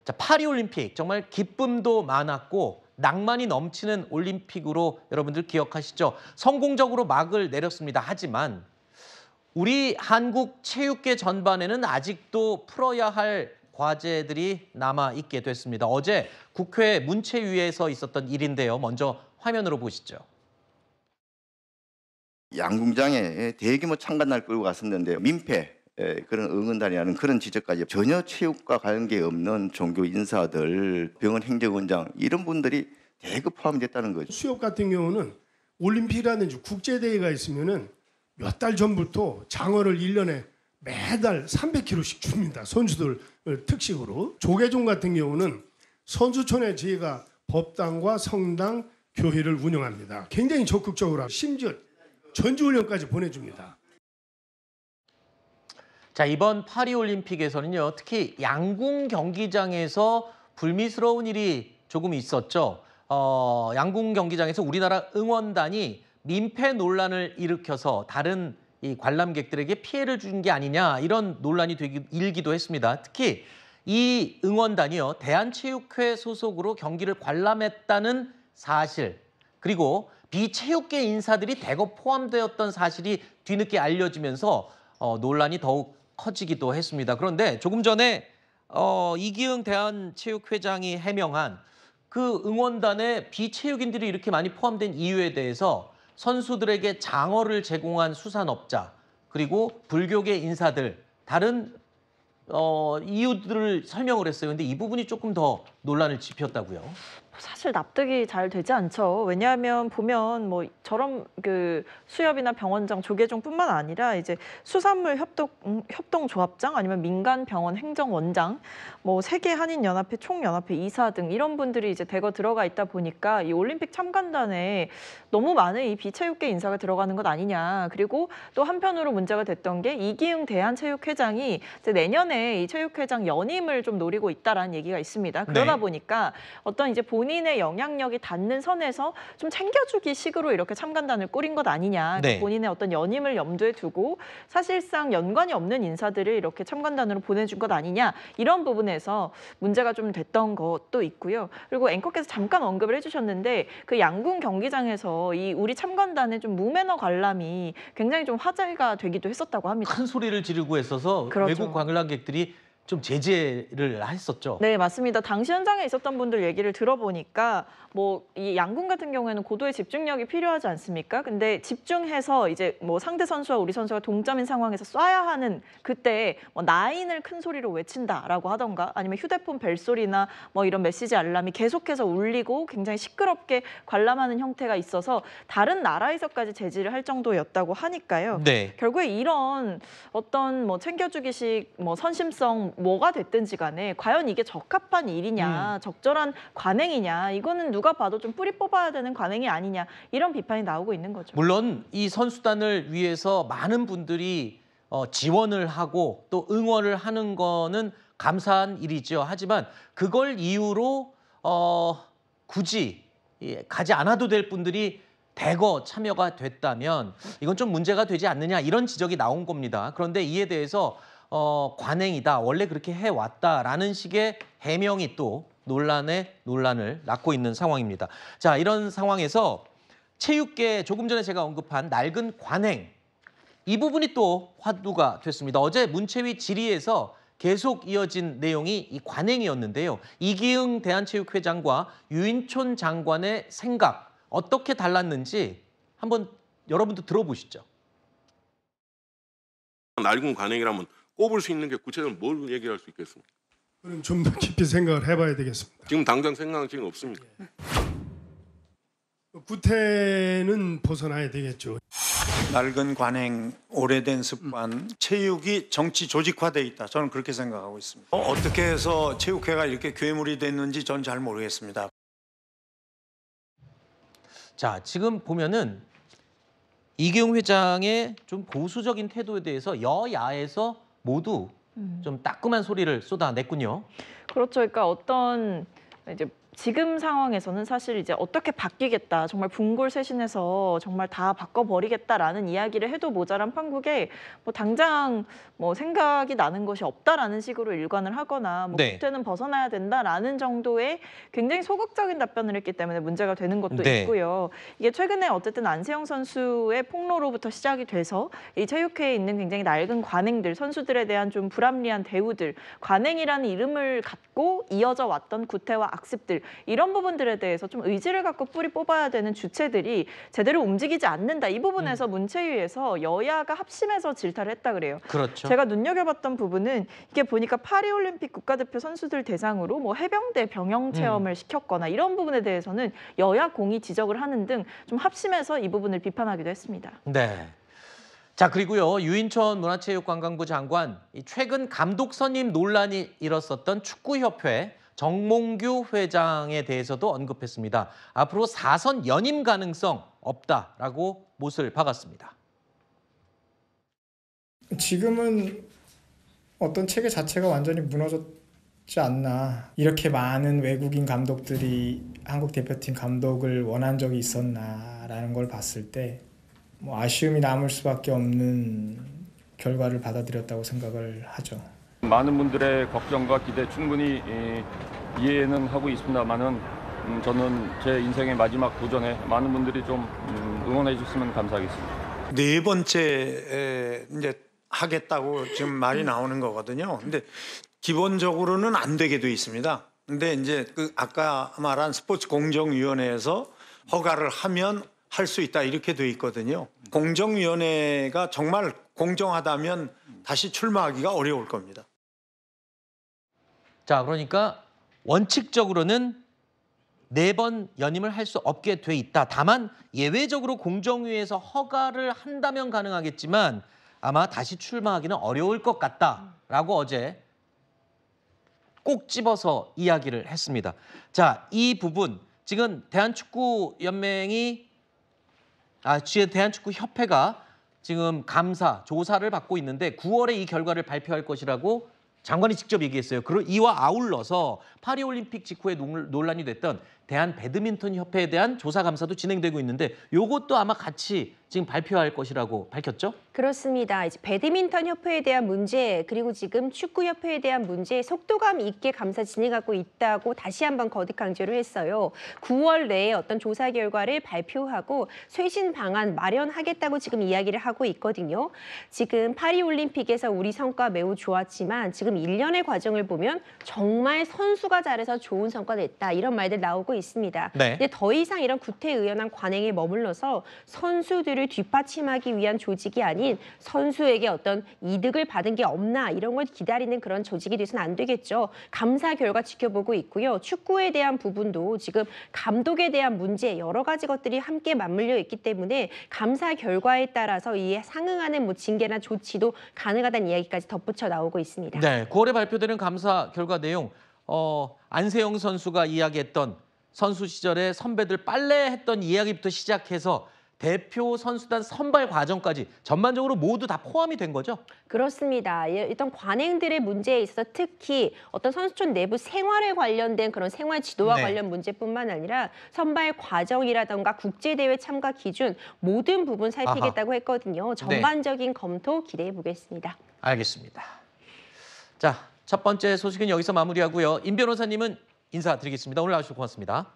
자, 파리올림픽 정말 기쁨도 많았고 낭만이 넘치는 올림픽으로 여러분들 기억하시죠? 성공적으로 막을 내렸습니다. 하지만 우리 한국 체육계 전반에는 아직도 풀어야 할 과제들이 남아있게 됐습니다. 어제 국회 문체위에서 있었던 일인데요. 먼저 화면으로 보시죠. 양궁장에 대규모 참관단을 끌고 갔었는데 민폐 그런 응원단이라는 그런 지적까지 전혀 체육과 관계없는 종교 인사들, 병원 행정원장 이런 분들이 대거 포함됐다는 거죠. 수협 같은 경우는 올림픽이라든지 국제대회가 있으면은 몇 달 전부터 장어를 1년에 매달 300kg씩 줍니다. 선수들 특식으로. 조계종 같은 경우는 선수촌에 저희가 법당과 성당, 교회를 운영합니다. 굉장히 적극적으로 심지어 전지훈련까지 보내줍니다. 자, 이번 파리올림픽에서는요, 특히 양궁 경기장에서 불미스러운 일이 조금 있었죠. 양궁 경기장에서 우리나라 응원단이 민폐 논란을 일으켜서 다른 이 관람객들에게 피해를 준 게 아니냐 이런 논란이 일기도 했습니다. 특히 이 응원단이요, 대한체육회 소속으로 경기를 관람했다는 사실, 그리고 비체육계 인사들이 대거 포함되었던 사실이 뒤늦게 알려지면서 논란이 더욱 커지기도 했습니다. 그런데 조금 전에 이기흥 대한체육회장이 해명한 그 응원단에 비체육인들이 이렇게 많이 포함된 이유에 대해서 선수들에게 장어를 제공한 수산업자, 그리고 불교계 인사들, 다른 이유들을 설명을 했어요. 근데 이 부분이 조금 더 논란을 짚었다고요. 사실 납득이 잘 되지 않죠. 왜냐하면 보면 뭐 저런 그 수협이나 병원장, 조계종뿐만 아니라 이제 수산물 협동조합장 아니면 민간 병원 행정원장, 뭐 세계 한인연합회 총연합회 이사 등 이런 분들이 이제 대거 들어가 있다 보니까 이 올림픽 참관단에 너무 많은 이 비체육계 인사가 들어가는 것 아니냐. 그리고 또 한편으로 문제가 됐던 게 이기흥 대한체육회장이 이제 내년에 이 체육회장 연임을 좀 노리고 있다라는 얘기가 있습니다. 그러다 보니까 어떤 이제 본인의 영향력이 닿는 선에서 좀 챙겨주기 식으로 이렇게 참관단을 꾸린 것 아니냐. 본인의 어떤 연임을 염두에 두고 사실상 연관이 없는 인사들을 이렇게 참관단으로 보내준 것 아니냐. 이런 부분에서 문제가 좀 됐던 것도 있고요. 그리고 앵커께서 잠깐 언급을 해주셨는데 그 양궁 경기장에서 이 우리 참관단의 좀 무매너 관람이 굉장히 좀 화제가 되기도 했었다고 합니다. 큰 소리를 지르고 했어서 외국 관람객들이 좀 제재를 했었죠. 네, 맞습니다. 당시 현장에 있었던 분들 얘기를 들어보니까 뭐 이 양궁 같은 경우에는 고도의 집중력이 필요하지 않습니까? 근데 집중해서 이제 뭐 상대 선수와 우리 선수가 동점인 상황에서 쏴야 하는 그때 뭐 나인을 큰 소리로 외친다라고 하던가 아니면 휴대폰 벨소리나 뭐 이런 메시지 알람이 계속해서 울리고 굉장히 시끄럽게 관람하는 형태가 있어서 다른 나라에서까지 제지를 할 정도였다고 하니까요. 결국에 이런 어떤 뭐 챙겨주기식 뭐 선심성 뭐가 됐든지 간에 과연 이게 적합한 일이냐, 적절한 관행이냐, 이거는 누가 봐도 좀 뿌리 뽑아야 되는 관행이 아니냐, 이런 비판이 나오고 있는 거죠. 물론 이 선수단을 위해서 많은 분들이 지원을 하고 또 응원을 하는 거는 감사한 일이죠. 하지만 그걸 이유로 굳이 가지 않아도 될 분들이 대거 참여가 됐다면 이건 좀 문제가 되지 않느냐, 이런 지적이 나온 겁니다. 그런데 이에 대해서 관행이다, 원래 그렇게 해왔다라는 식의 해명이 또 논란을 낳고 있는 상황입니다. 자, 이런 상황에서 체육계 조금 전에 제가 언급한 낡은 관행, 이 부분이 또 화두가 됐습니다. 어제 문체위 질의에서 계속 이어진 내용이 이 관행이었는데요. 이기흥 대한체육회장과 유인촌 장관의 생각 어떻게 달랐는지 한번 여러분도 들어보시죠. 낡은 관행이라면 꼽을 수 있는 게 구체적으로 뭘 얘기할 수 있겠습니까? 그럼 좀 더 깊이 생각을 해봐야 되겠습니다. 지금 당장 생각은 지금 없습니다. 구태는 벗어나야 되겠죠. 낡은 관행, 오래된 습관, 체육이 정치 조직화돼 있다. 저는 그렇게 생각하고 있습니다. 어떻게 해서 체육회가 이렇게 괴물이 됐는지 전 잘 모르겠습니다. 자, 지금 보면은 이기흥 회장의 좀 보수적인 태도에 대해서 여야에서 모두 좀 따끔한 소리를 쏟아냈군요. 그렇죠. 그러니까 어떤 이제 지금 상황에서는 사실 이제 어떻게 바뀌겠다, 정말 분골쇄신해서 정말 다 바꿔버리겠다라는 이야기를 해도 모자란 판국에 뭐 당장 뭐 생각이 나는 것이 없다라는 식으로 일관을 하거나 뭐 네. 구태는 벗어나야 된다라는 정도의 굉장히 소극적인 답변을 했기 때문에 문제가 되는 것도 네. 있고요. 이게 최근에 어쨌든 안세영 선수의 폭로로부터 시작이 돼서 이 체육회에 있는 굉장히 낡은 관행들, 선수들에 대한 좀 불합리한 대우들, 관행이라는 이름을 갖고 이어져 왔던 구태와 악습들, 이런 부분들에 대해서 좀 의지를 갖고 뿌리 뽑아야 되는 주체들이 제대로 움직이지 않는다. 이 부분에서 문체위에서 여야가 합심해서 질타를 했다 그래요. 그렇죠. 제가 눈여겨봤던 부분은 이게 보니까 파리올림픽 국가대표 선수들 대상으로 뭐 해병대 병영 체험을 시켰거나 이런 부분에 대해서는 여야 공이 지적을 하는 등 좀 합심해서 이 부분을 비판하기도 했습니다. 네. 자, 그리고요. 유인천 문화체육관광부 장관, 이 최근 감독 선임 논란이 일었었던 축구협회 정몽규 회장에 대해서도 언급했습니다. 앞으로 4선 연임 가능성 없다라고 못을 박았습니다. 지금은 어떤 체계 자체가 완전히 무너졌지 않나. 이렇게 많은 외국인 감독들이 한국 대표팀 감독을 원한 적이 있었나라는 걸 봤을 때 뭐 아쉬움이 남을 수밖에 없는 결과를 받아들였다고 생각을 하죠. 많은 분들의 걱정과 기대 충분히 이해는 하고 있습니다만은 저는 제 인생의 마지막 도전에 많은 분들이 좀 응원해 주셨으면 감사하겠습니다. 네 번째 이제 하겠다고 지금 말이 나오는 거거든요. 근데 기본적으로는 안 되게 돼 있습니다. 근데 이제 그 아까 말한 스포츠 공정위원회에서 허가를 하면 할 수 있다 이렇게 돼 있거든요. 공정위원회가 정말 공정하다면 다시 출마하기가 어려울 겁니다. 자, 그러니까 원칙적으로는 4번 연임을 할 수 없게 돼 있다. 다만 예외적으로 공정위에서 허가를 한다면 가능하겠지만 아마 다시 출마하기는 어려울 것 같다라고 어제 꼭 집어서 이야기를 했습니다. 자, 이 부분 지금 대한축구협회가 지금 감사, 조사를 받고 있는데 9월에 이 결과를 발표할 것이라고 장관이 직접 얘기했어요. 이와 아울러서 파리올림픽 직후에 논란이 됐던 대한배드민턴협회에 대한 조사 감사도 진행되고 있는데 이것도 아마 같이 지금 발표할 것이라고 밝혔죠? 그렇습니다. 이제 배드민턴 협회에 대한 문제 그리고 지금 축구 협회에 대한 문제 속도감 있게 감사 진행하고 있다고 다시 한번 거듭 강조를 했어요. 9월 내에 어떤 조사 결과를 발표하고 쇄신 방안 마련하겠다고 지금 이야기를 하고 있거든요. 지금 파리올림픽에서 우리 성과 매우 좋았지만 지금 1년의 과정을 보면 정말 선수가 잘해서 좋은 성과 냈다 이런 말들 나오고 있습니다. 네. 근데 더 이상 이런 구태의연한 관행에 머물러서 선수들을 뒷받침하기 위한 조직이 아닌 선수에게 어떤 이득을 받은 게 없나 이런 걸 기다리는 그런 조직이 돼서는 안 되겠죠. 감사 결과 지켜보고 있고요. 축구에 대한 부분도 지금 감독에 대한 문제 여러 가지 것들이 함께 맞물려 있기 때문에 감사 결과에 따라서 이에 상응하는 뭐 징계나 조치도 가능하다는 이야기까지 덧붙여 나오고 있습니다. 네, 9월에 발표되는 감사 결과 내용 안세영 선수가 이야기했던 선수 시절에 선배들 빨래했던 이야기부터 시작해서 대표 선수단 선발 과정까지 전반적으로 모두 다 포함이 된 거죠? 그렇습니다. 일단 관행들의 문제에 있어서 특히 어떤 선수촌 내부 생활에 관련된 그런 생활 지도와 네. 관련 문제뿐만 아니라 선발 과정이라던가 국제대회 참가 기준 모든 부분 살피겠다고 했거든요. 전반적인 검토 기대해 보겠습니다. 알겠습니다. 자, 첫 번째 소식은 여기서 마무리하고요. 임 변호사님은 인사드리겠습니다. 오늘 나와주셔서 고맙습니다.